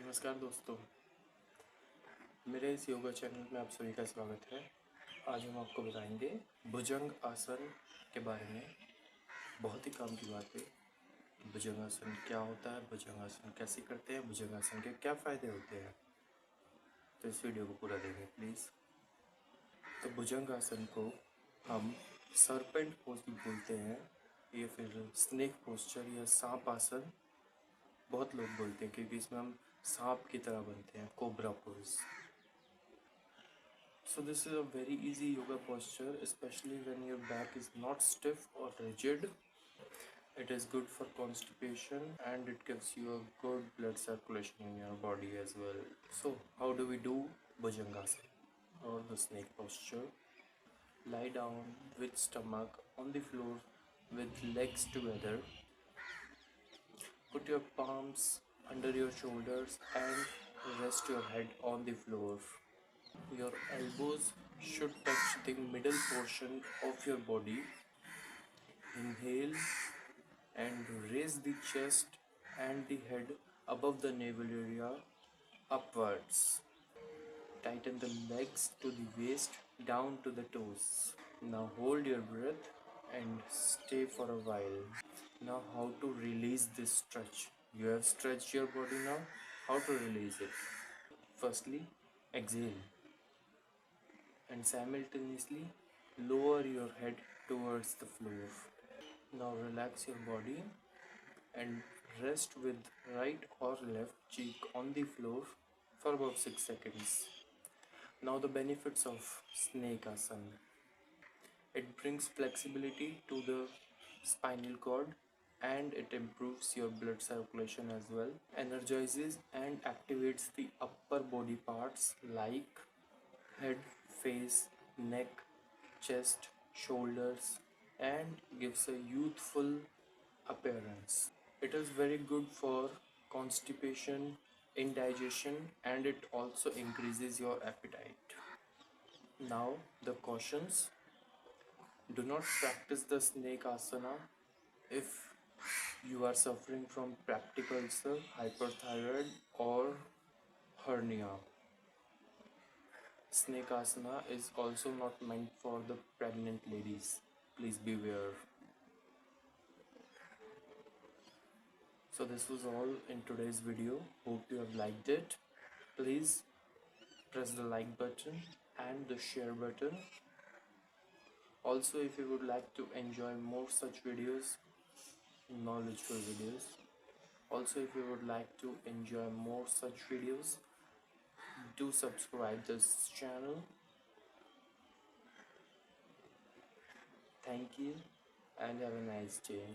नमस्कार दोस्तों, मेरे इस योगा चैनल में आप सभी का स्वागत है। आज हम आपको बताएंगे भुजंग आसन के बारे में। बहुत ही काम की बात है। भुजंग आसन क्या होता है, भुजंग आसन कैसे करते हैं, भुजंग आसन के क्या फ़ायदे होते हैं, तो इस वीडियो को पूरा देखें प्लीज़। तो भुजंग आसन को हम सर्पेंट पोज भी बोलते हैं या फिर स्नेक पोस्चर या सांप आसन बहुत लोग बोलते हैं, क्योंकि इसमें हम सांप की तरह बनते हैं, cobra pose. So this is a very easy yoga posture, especially when your back is not stiff or rigid. It is good for constipation and it gives you a good blood circulation in your body as well. So how do we do Bhujangasana or the snake posture? Lie down with stomach on the floor with legs together. Put your palms under your shoulders and rest your head on the floor. Your elbows should touch the middle portion of your body. Inhale and raise the chest and the head above the navel area upwards. Tighten the legs to the waist down to the toes. Now hold your breath and stay for a while. Now how to release this stretch? You have stretched your body now. How to release it? Firstly, exhale and simultaneously lower your head towards the floor. Now relax your body and rest with right or left cheek on the floor for about 6 seconds. Now the benefits of snake asana. It brings flexibility to the spinal cord and it improves your blood circulation as well. Energizes and activates the upper body parts like head, face, neck, chest, shoulders, and gives a youthful appearance. It is very good for constipation, indigestion, and it also increases your appetite. Now, the cautions: do not practice the snake asana if you are suffering from peptic ulcer, hyperthyroid, or hernia. Snake asana is also not meant for the pregnant ladies. Please beware. So this was all in today's video. Hope you have liked it. Please press the like button and the share button. Also, if you would like to enjoy more such videos, knowledgeful videos. Also, if you would like to enjoy more such videos, do subscribe this channel. Thank you and have a nice day.